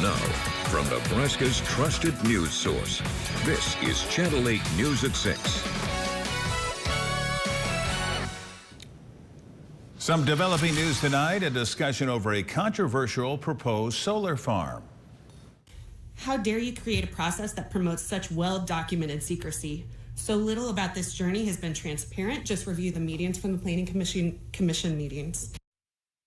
Now, from Nebraska's trusted news source, this is Channel 8 News at 6. Some developing news tonight, a discussion over a controversial proposed solar farm. How dare you create a process that promotes such well-documented secrecy? So little about this journey has been transparent. Just review the meetings from the Planning Commission meetings.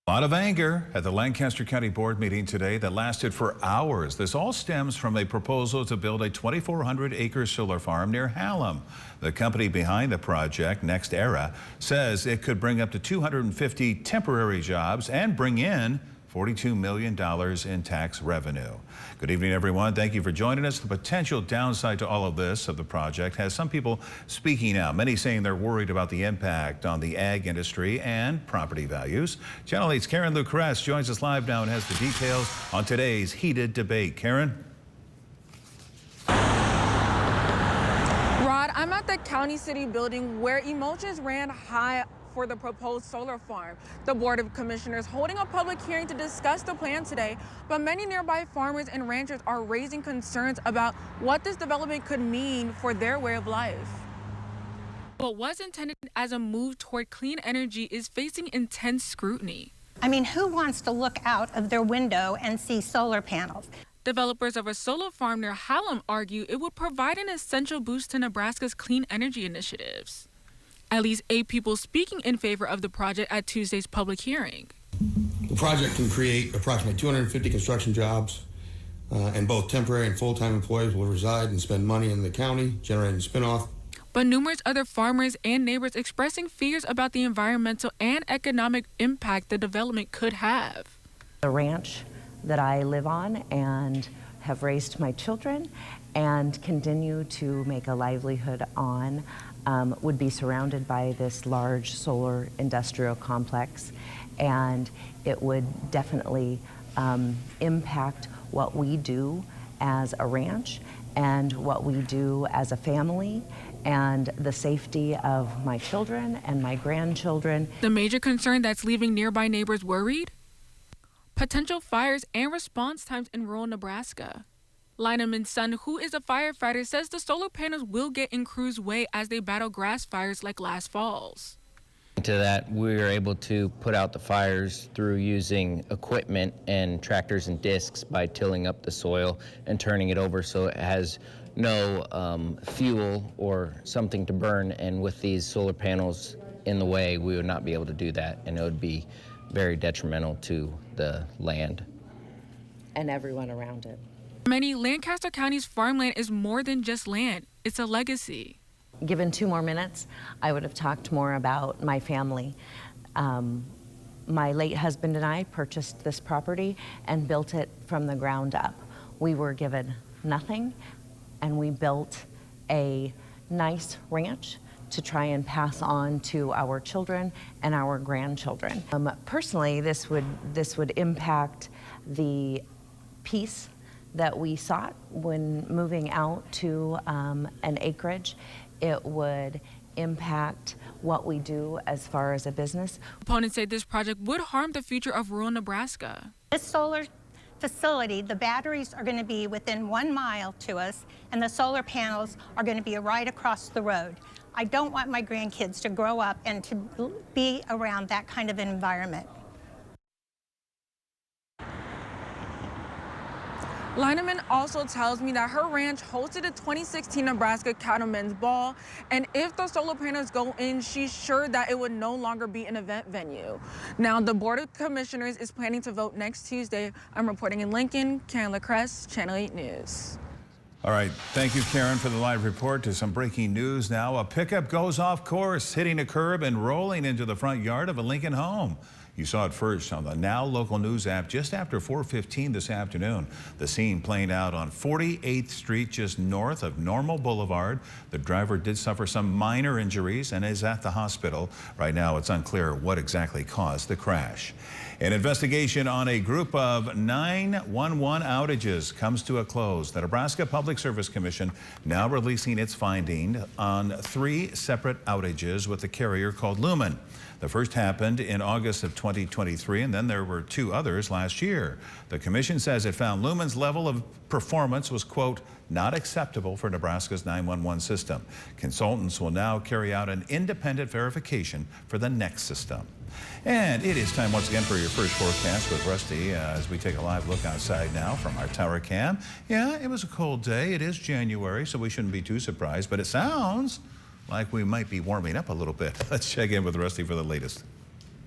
A lot of anger at the Lancaster County Board meeting today that lasted for hours. This all stems from a proposal to build a 2,400-acre solar farm near Hallam. The company behind the project, Next Era, says it could bring up to 250 temporary jobs and bring in $42 million in tax revenue. Good evening, everyone. Thank you for joining us. The potential downside to all of this of the project has some people speaking out, many saying they're worried about the impact on the ag industry and property values. Channel 8's Karen Lucrest joins us live now and has the details on today's heated debate. Karen? Rod, I'm at the County City building where emotions ran high for the proposed solar farm. The Board of Commissioners holding a public hearing to discuss the plan today, but many nearby farmers and ranchers are raising concerns about what this development could mean for their way of life. What was intended as a move toward clean energy is facing intense scrutiny. I mean, who wants to look out of their window and see solar panels? Developers of a solar farm near Hallam argue it would provide an essential boost to Nebraska's clean energy initiatives. At least 8 people speaking in favor of the project at Tuesday's public hearing. The project can create approximately 250 construction jobs, and both temporary and full-time employees will reside and spend money in the county, generating spinoff. But numerous other farmers and neighbors expressing fears about the environmental and economic impact the development could have. The ranch that I live on and have raised my children and continue to make a livelihood on would be surrounded by this large solar industrial complex, and it would definitely impact what we do as a ranch and what we do as a family and the safety of my children and my grandchildren. The major concern that's leaving nearby neighbors worried? Potential fires and response times in rural Nebraska. Lineman's son, who is a firefighter, says the solar panels will get in crews' way as they battle grass fires like last fall's. To that, we were able to put out the fires through using equipment and tractors and discs by tilling up the soil and turning it over so it has no fuel or something to burn. And with these solar panels in the way, we would not be able to do that, and it would be very detrimental to the land. And everyone around it. Many Lancaster County's farmland is more than just land. It's a legacy. Given 2 more minutes, I would have talked more about my family. My late husband and I purchased this property and built it from the ground up. We were given nothing, and we built a nice ranch to try and pass on to our children and our grandchildren. Personally, this would impact the peace that we sought when moving out to an acreage. It would impact what we do as far as a business. Opponents say this project would harm the future of rural Nebraska. This solar facility, the batteries are going to be within 1 mile to us, and the solar panels are going to be right across the road. I don't want my grandkids to grow up and to be around that kind of an environment. Lineman also tells me that her ranch hosted a 2016 Nebraska Cattlemen's Ball, and if the solar panels go in, she's sure that it would no longer be an event venue. Now, the Board of Commissioners is planning to vote next Tuesday. I'm reporting in Lincoln, Karen LaCresse, Channel 8 News. All right, thank you, Karen, for the live report. To some breaking news now. A pickup goes off course, hitting a curb and rolling into the front yard of a Lincoln home. You saw it first on the Now Local News app just after 4:15 this afternoon. The scene playing out on 48th Street, just north of Normal Boulevard. The driver did suffer some minor injuries and is at the hospital. Right now, it's unclear what exactly caused the crash. An investigation on a group of 911 outages comes to a close. The Nebraska Public Service Commission now releasing its finding on 3 separate outages with the carrier called Lumen. The first happened in August of 2023, and then there were 2 others last year. The commission says it found Lumen's level of performance was, quote, not acceptable for Nebraska's 911 system. Consultants will now carry out an independent verification for the next system. And it is time once again for your first forecast with Rusty as we take a live look outside now from our tower cam. Yeah, it was a cold day. It is January, so we shouldn't be too surprised, but it sounds like we might be warming up a little bit. Let's check in with Rusty for the latest.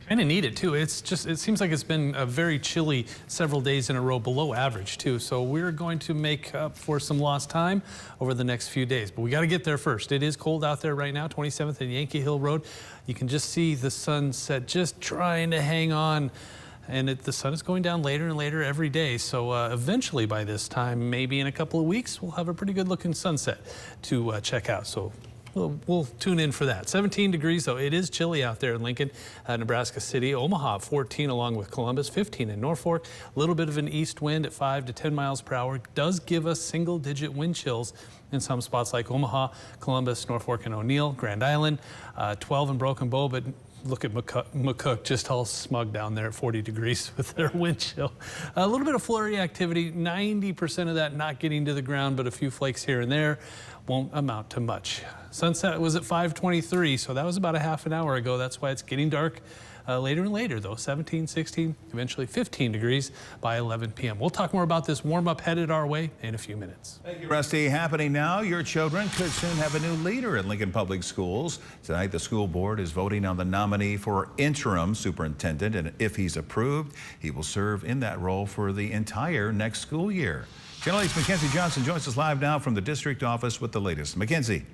Kind of need it too. It seems like it's been a very chilly several days in a row, below average too. So we're going to make up for some lost time over the next few days. But we got to get there first. It is cold out there right now, 27th and Yankee Hill Road. You can just see the sunset just trying to hang on. And the sun is going down later and later every day. So eventually by this time, maybe in a couple of weeks, we'll have a pretty good looking sunset to check out. So we'll tune in for that. 17 degrees, though. It is chilly out there in Lincoln, Nebraska City. Omaha, 14 along with Columbus, 15 in Norfolk. A little bit of an east wind at 5 to 10 miles per hour does give us single-digit wind chills in some spots like Omaha, Columbus, Norfolk, and O'Neill. Grand Island, 12 in Broken Bow, but look at McCook just all smug down there at 40 degrees with their wind chill. A little bit of flurry activity, 90% of that not getting to the ground, but a few flakes here and there won't amount to much. Sunset was at 5:23, so that was about a half an hour ago. That's why it's getting dark later and later, though. 17, 16, eventually 15 degrees by 11 p.m. We'll talk more about this warm-up headed our way in a few minutes. Thank you, Rusty. Happening now, your children could soon have a new leader at Lincoln Public Schools. Tonight, the school board is voting on the nominee for interim superintendent, and if he's approved, he will serve in that role for the entire next school year. Channel 8's Mackenzie Johnson joins us live now from the district office with the latest. Mackenzie.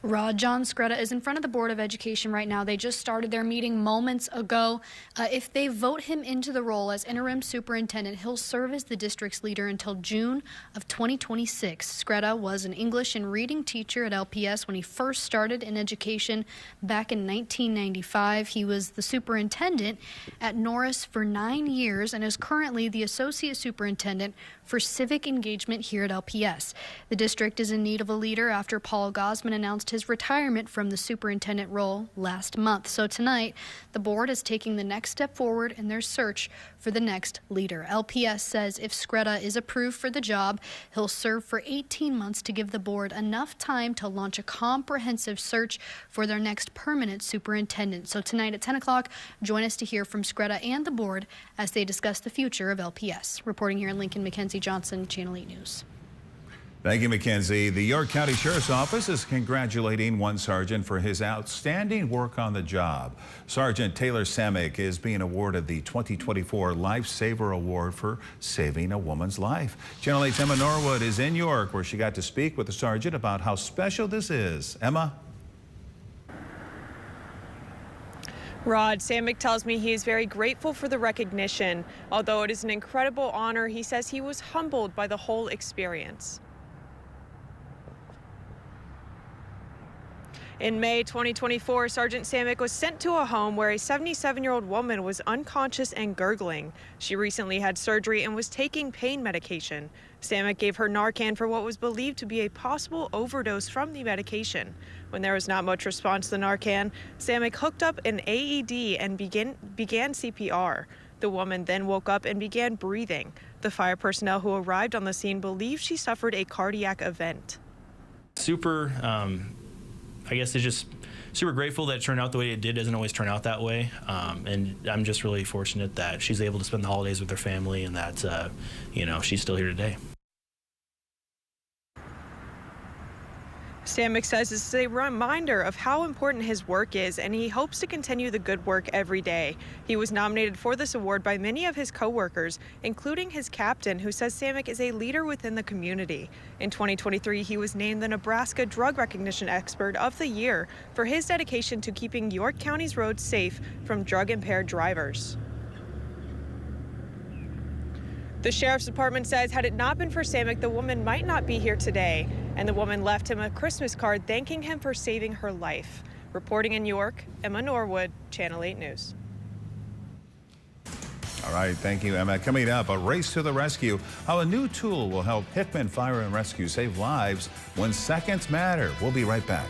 Rod, John Scretta is in front of the Board of Education right now. They just started their meeting moments ago. If they vote him into the role as interim superintendent, he'll serve as the district's leader until June of 2026. Scretta was an English and reading teacher at LPS when he first started in education back in 1995. He was the superintendent at Norris for 9 years and is currently the associate superintendent for civic engagement here at LPS. The district is in need of a leader after Paul Gosman announced his retirement from the superintendent role last month. So tonight, the board is taking the next step forward in their search for the next leader. LPS says if Scretta is approved for the job, he'll serve for 18 months to give the board enough time to launch a comprehensive search for their next permanent superintendent. So tonight at 10 o'clock, join us to hear from Scretta and the board as they discuss the future of LPS. Reporting here in Lincoln, Mackenzie Johnson, Channel 8 News. Thank you, Mackenzie. The York County Sheriff's Office is congratulating one sergeant for his outstanding work on the job. Sergeant Taylor Samick is being awarded the 2024 Lifesaver Award for saving a woman's life. Channel 8's Emma Norwood is in York, where she got to speak with the sergeant about how special this is. Emma? Rod, Samick tells me he is very grateful for the recognition. Although it is an incredible honor, he says he was humbled by the whole experience. In May 2024, Sergeant Samick was sent to a home where a 77-year-old woman was unconscious and gurgling. She recently had surgery and was taking pain medication. Samick gave her Narcan for what was believed to be a possible overdose from the medication. When there was not much response to the Narcan, Samick hooked up an AED and began CPR. The woman then woke up and began breathing. The fire personnel who arrived on the scene believe she suffered a cardiac event. Super, I guess it's just super grateful that it turned out the way it did. It doesn't always turn out that way. And I'm just really fortunate that she's able to spend the holidays with her family and that, she's still here today. Samick says this is a reminder of how important his work is, and he hopes to continue the good work every day. He was nominated for this award by many of his co-workers, including his captain, who says Samick is a leader within the community. In 2023, he was named the Nebraska Drug Recognition Expert of the Year for his dedication to keeping York County's roads safe from drug-impaired drivers. The Sheriff's Department says had it not been for Samick, the woman might not be here today. And the woman left him a Christmas card thanking him for saving her life. Reporting in York, Emma Norwood, Channel 8 News. All right, thank you, Emma. Coming up, a race to the rescue. How a new tool will help Hickman Fire and Rescue save lives when seconds matter. We'll be right back.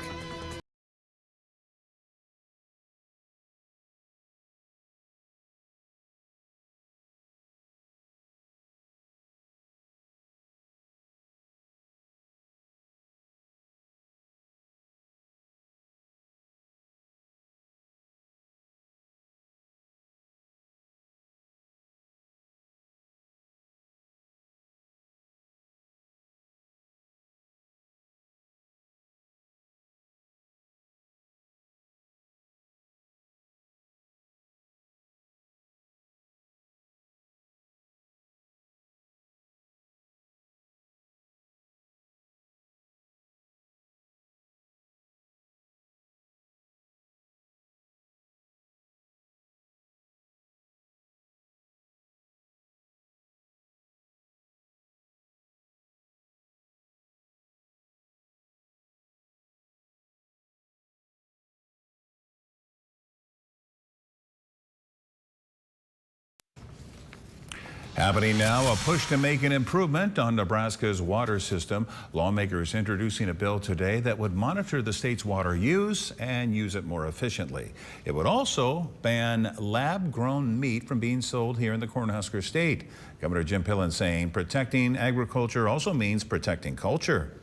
Happening now, a push to make an improvement on Nebraska's water system. Lawmakers introducing a bill today that would monitor the state's water use and use it more efficiently. It would also ban lab-grown meat from being sold here in the Cornhusker State. Governor Jim Pillen saying protecting agriculture also means protecting culture.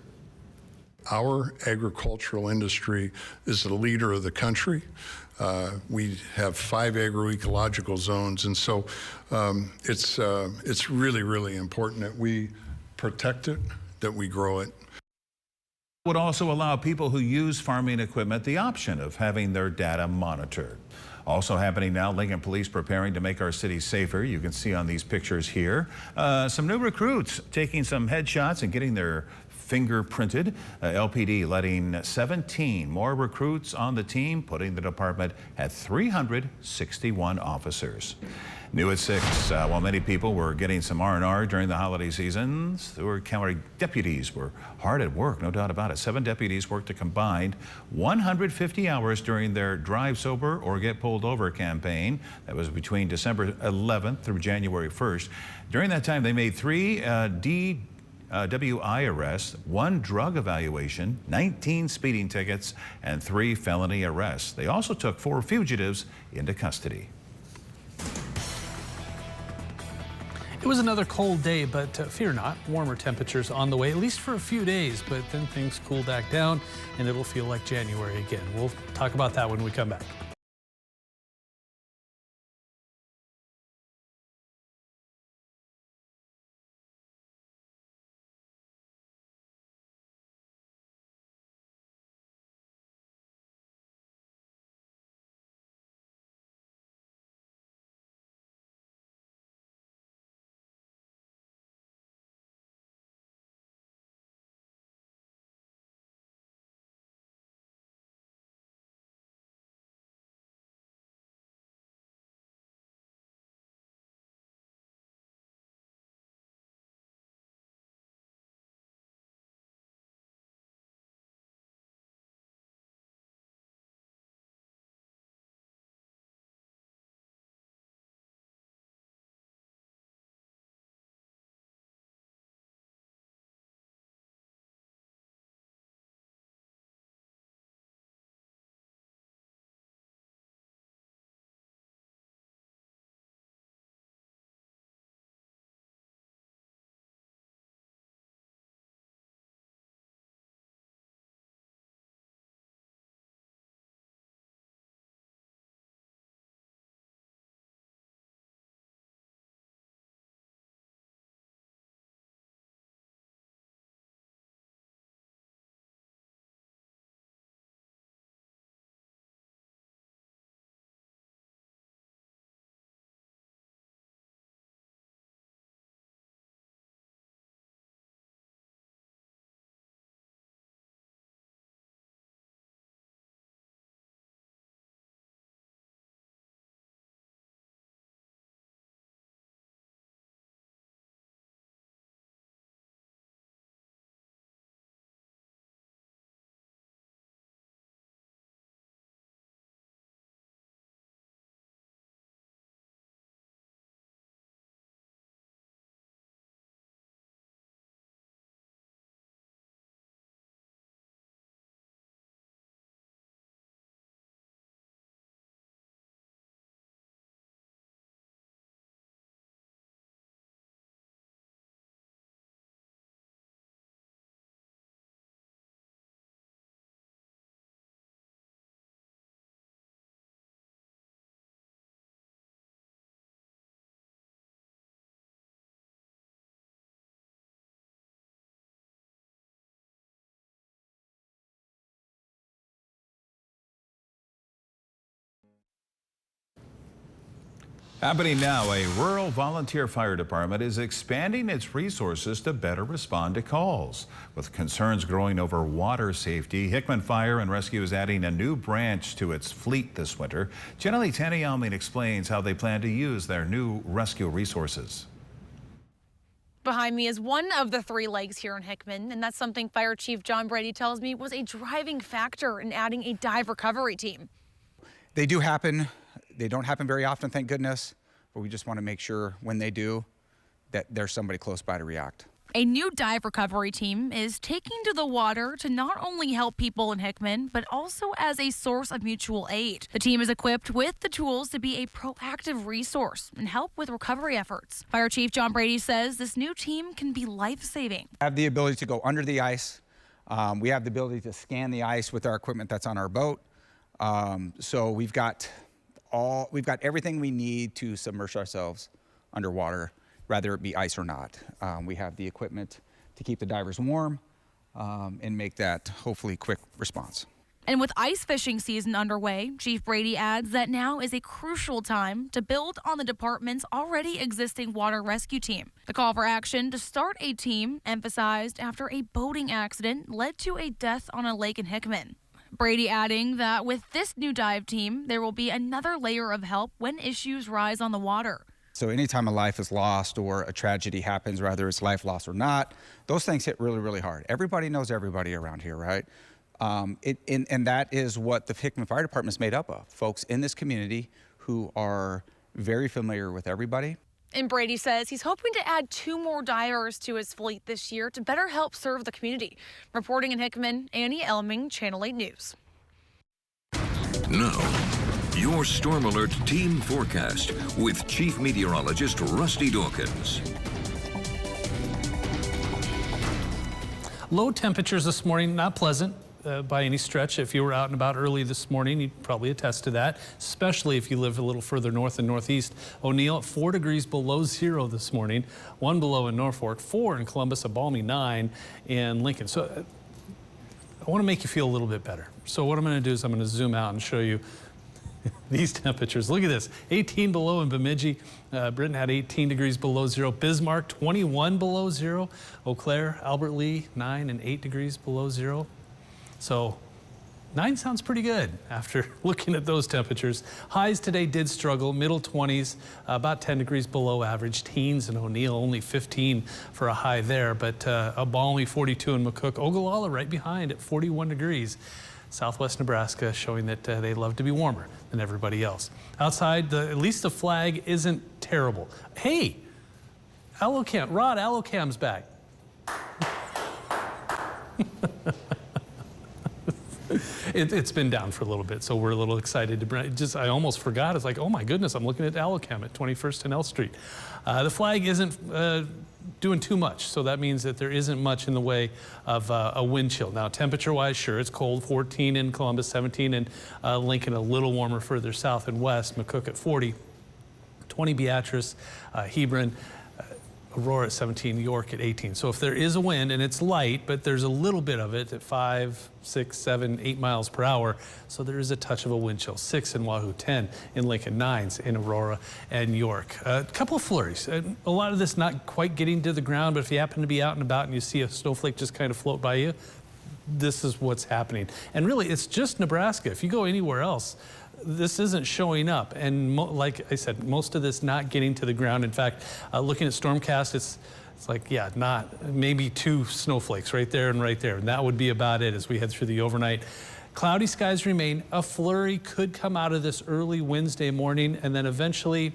Our agricultural industry is the leader of the country. We have 5 agroecological zones, and so it's really, really important that we protect it, that we grow it. Would also allow people who use farming equipment the option of having their data monitored. Also happening now, Lincoln Police preparing to make our city safer. You can see on these pictures here some new recruits taking some headshots and getting their fingerprinted. LPD letting 17 more recruits on the team, putting the department at 361 officers. New at 6, while many people were getting some R&R during the holiday season, Stewart County deputies were hard at work, no doubt about it. 7 deputies worked a combined 150 hours during their Drive Sober or Get Pulled Over campaign. That was between December 11th through January 1st. During that time, they made 3 DWI arrests, 1 drug evaluation, 19 speeding tickets, and 3 felony arrests. They also took 4 fugitives into custody. It was another cold day, but fear not, warmer temperatures on the way, at least for a few days, but then things cool back down and it'll feel like January again. We'll talk about that when we come back. Happening now, a rural volunteer fire department is expanding its resources to better respond to calls. With concerns growing over water safety, Hickman Fire and Rescue is adding a new branch to its fleet this winter. Jenny Tanialmin explains how they plan to use their new rescue resources. Behind me is one of the 3 lakes here in Hickman, and that's something Fire Chief John Brady tells me was a driving factor in adding a dive recovery team. They do happen. They don't happen very often, thank goodness, but we just want to make sure when they do that there's somebody close by to react. A new dive recovery team is taking to the water to not only help people in Hickman, but also as a source of mutual aid. The team is equipped with the tools to be a proactive resource and help with recovery efforts. Fire Chief John Brady says this new team can be life-saving. We have the ability to go under the ice. We have the ability to scan the ice with our equipment that's on our boat. So we've got everything we need to submerge ourselves underwater, whether it be ice or not. We have the equipment to keep the divers warm and make that hopefully quick response. And with ice fishing season underway, Chief Brady adds that now is a crucial time to build on the department's already existing water rescue team. The call for action to start a team emphasized after a boating accident led to a death on a lake in Hickman. Brady adding that with this new dive team, there will be another layer of help when issues rise on the water. So anytime a life is lost or a tragedy happens, whether it's life loss or not, those things hit really, really hard. Everybody knows everybody around here, right? And that is what the Hickman Fire Department is made up of, folks in this community who are very familiar with everybody. And Brady says he's hoping to add 2 more divers to his fleet this year to better help serve the community. Reporting in Hickman, Annie Elming, Channel 8 News. Now, your Storm Alert team forecast with Chief Meteorologist Rusty Dawkins. Low temperatures this morning, not pleasant by any stretch. If you were out and about early this morning, you'd probably attest to that, especially if you live a little further north and northeast. O'Neill at 4 degrees below 0 this morning, 1 below in Norfolk, 4 in Columbus, a balmy 9 in Lincoln. So I want to make you feel a little bit better. So what I'm going to do is I'm going to zoom out and show you these temperatures. Look at this, 18 below in Bemidji. Britain had 18 degrees below 0. Bismarck, 21 below 0. Eau Claire, Albert Lee, 9 and 8 degrees below 0. So 9 sounds pretty good after looking at those temperatures. Highs today did struggle, middle 20s, about 10 degrees below average. Teens in O'Neill, only 15 for a high there, but a balmy 42 in McCook. Ogallala right behind at 41 degrees. Southwest Nebraska showing that they love to be warmer than everybody else. Outside, at least the flag isn't terrible. Hey, Rod Allocam's back. It's been down for a little bit, so we're a little excited to bring. I almost forgot. It's like, oh my goodness, I'm looking at Allocam at 21st and L Street. The flag isn't doing too much, so that means that there isn't much in the way of a wind chill. Now, temperature-wise, sure, it's cold. 14 in Columbus, 17 in Lincoln, a little warmer further south and west. McCook at 40, 20 Beatrice, Hebron. Aurora at 17, York at 18. So if there is a wind, and it's light, but there's a little bit of it at 5, 6, 7, 8 miles per hour. So there is a touch of a wind chill. 6 in Wahoo, 10 in Lincoln, 9s in Aurora and York. A couple of flurries. A lot of this not quite getting to the ground, but if you happen to be out and about and you see a snowflake just kind of float by you, this is what's happening. And really, it's just Nebraska. If you go anywhere else, this isn't showing up, and like I said, most of this not getting to the ground. In fact, looking at Stormcast, it's like, yeah, not maybe 2 snowflakes right there, and that would be about it as we head through the overnight. Cloudy skies remain. A flurry could come out of this early Wednesday morning, and then eventually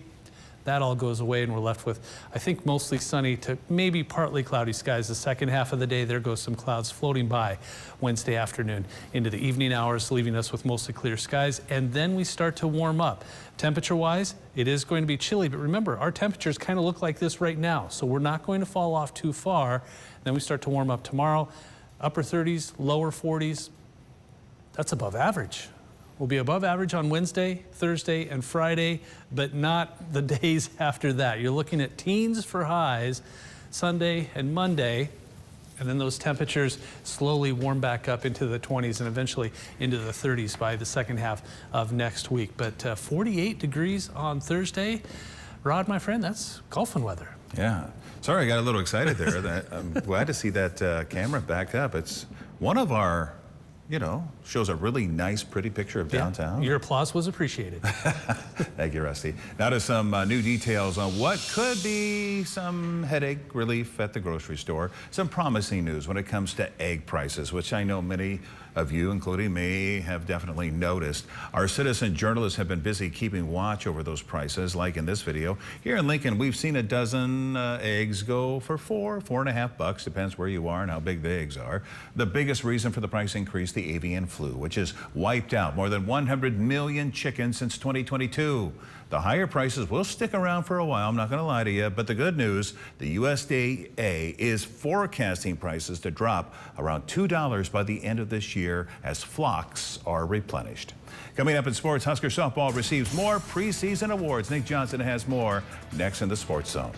that all goes away, and we're left with, I think, mostly sunny to maybe partly cloudy skies. The second half of the day, there goes some clouds floating by Wednesday afternoon into the evening hours, leaving us with mostly clear skies. And then we start to warm up. Temperature-wise, it is going to be chilly, but remember, our temperatures kind of look like this right now, so we're not going to fall off too far. Then we start to warm up tomorrow. Upper 30s, lower 40s. That's above average. We'll be above average on Wednesday, Thursday, and Friday, but not the days after that. You're looking at teens for highs Sunday and Monday, And then those temperatures slowly warm back up into the 20s and eventually into the 30s by the second half of next week. But 48 degrees on Thursday. Rod, my friend, that's golfing weather. Yeah. Sorry, I got a little excited there. I'm glad to see that camera backed up. It's one of our, shows a really nice, pretty picture of downtown. Your applause was appreciated. Thank you, Rusty. Now to some new details on what could be some headache relief at the grocery store. Some promising news when it comes to egg prices, which I know many of you, including me, have definitely noticed. Our citizen journalists have been busy keeping watch over those prices, like in this video. Here in Lincoln, we've seen a dozen eggs go for $4.50, depends where you are and how big the eggs are. The biggest reason for the price increase, the avian flu, which has wiped out more than 100 million chickens since 2022. The higher prices will stick around for a while, I'm not going to lie to you, but the good news, the USDA is forecasting prices to drop around $2 by the end of this year as flocks are replenished. Coming up in sports, Husker softball receives more preseason awards. Nick Johnson has more next in the Sports Zone.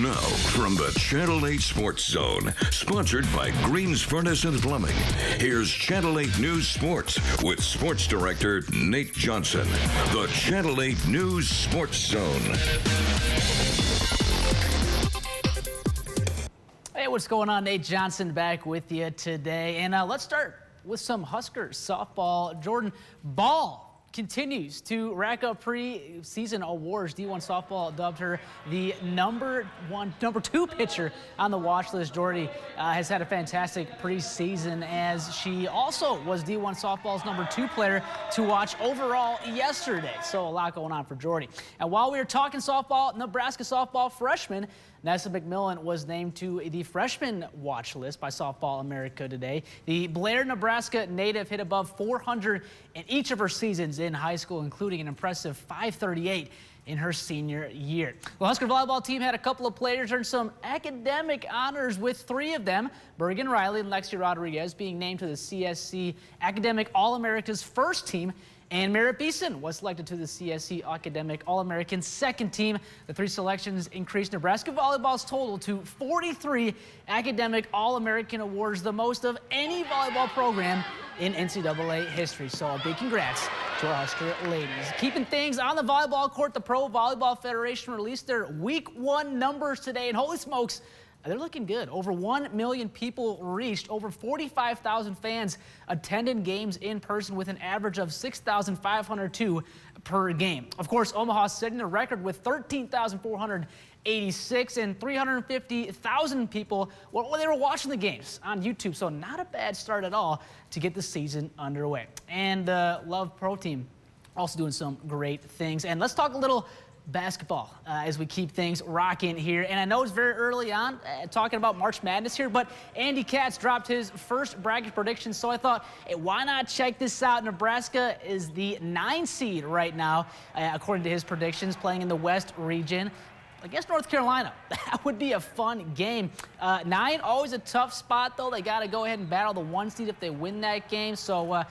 Now, from the Channel 8 Sports Zone, sponsored by Greens Furnace and Plumbing, here's Channel 8 News Sports with Sports Director Nate Johnson. The Channel 8 News Sports Zone. Hey, what's going on? Nate Johnson back with you today. And let's start with some Husker softball. Jordan, ball continues to rack up preseason awards. D1 softball dubbed her the number 2 pitcher on the watch list. Jordy has had a fantastic preseason, as she also was D1 softball's number 2 player to watch overall yesterday. So a lot going on for Jordy. And while we were talking softball, Nebraska softball freshman Nessa McMillan was named to the freshman watch list by Softball America today. The Blair, Nebraska native hit above 400 in each of her seasons in high school, including an impressive 538 in her senior year. The Husker volleyball team had a couple of players earn some academic honors, with 3 of them, Bergen Riley and Lexi Rodriguez, being named to the CSC Academic All-America's first team. And Merritt Beeson was selected to the CSC Academic All-American second team. The 3 selections increased Nebraska volleyball's total to 43 Academic All-American awards, the most of any volleyball program in NCAA history. So a big congrats to our Husker ladies. Keeping things on the volleyball court, the Pro Volleyball Federation released their Week 1 numbers today, and holy smokes, they're looking good. Over 1 million people reached. Over 45,000 fans attended games in person, with an average of 6,502 per game. Of course, Omaha setting the record with 13,486, and 350,000 people, well, they were watching the games on YouTube. So not a bad start at all to get the season underway. And the Love Pro team also doing some great things. And let's talk a little basketball as we keep things rocking here. And I know it's very early on talking about March Madness here, but Andy Katz dropped his first bracket prediction, so I thought, hey, why not check this out? Nebraska is the 9 seed right now, according to his predictions, playing in the West region against North Carolina. That would be a fun game. 9, always a tough spot, though. They got to go ahead and battle the 1 seed if they win that game. So,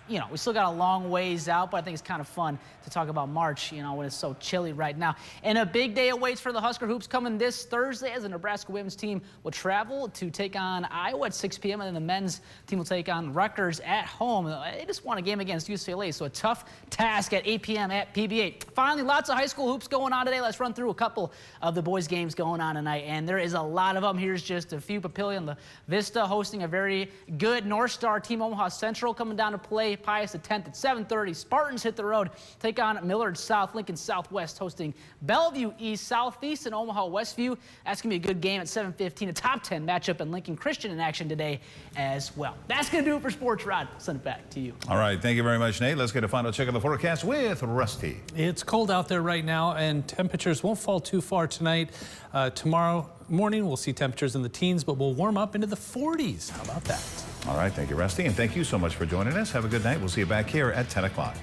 you know, we still got a long ways out, but I think it's kind of fun to talk about March, you know, when it's so chilly right now. And a big day awaits for the Husker Hoops coming this Thursday, as the Nebraska women's team will travel to take on Iowa at 6 p.m. and then the men's team will take on Rutgers at home. They just won a game against UCLA, so a tough task at 8 p.m. at PBA. Finally, lots of high school hoops going on today. Let's run through a couple of the boys' games going on tonight, and there is a lot of them. Here's just a few. Papillion La Vista hosting a very good North Star team. Omaha Central coming down to play Pius X at 7:30. Spartans hit the road, take on Millard South. Lincoln Southwest hosting Bellevue East. Southeast and Omaha Westview. That's going to be a good game at 7:15. A top 10 matchup, and Lincoln Christian in action today as well. That's going to do it for Sports. Rod, send it back to you. All right, thank you very much, Nate. Let's get a final check of the forecast with Rusty. It's cold out there right now, and temperatures won't fall too far tonight. Tomorrow morning, we'll see temperatures in the teens, but we'll warm up into the 40s. How about that? All right, thank you, Rusty, and thank you so much for joining us. Have a good night. We'll see you back here at 10 o'clock.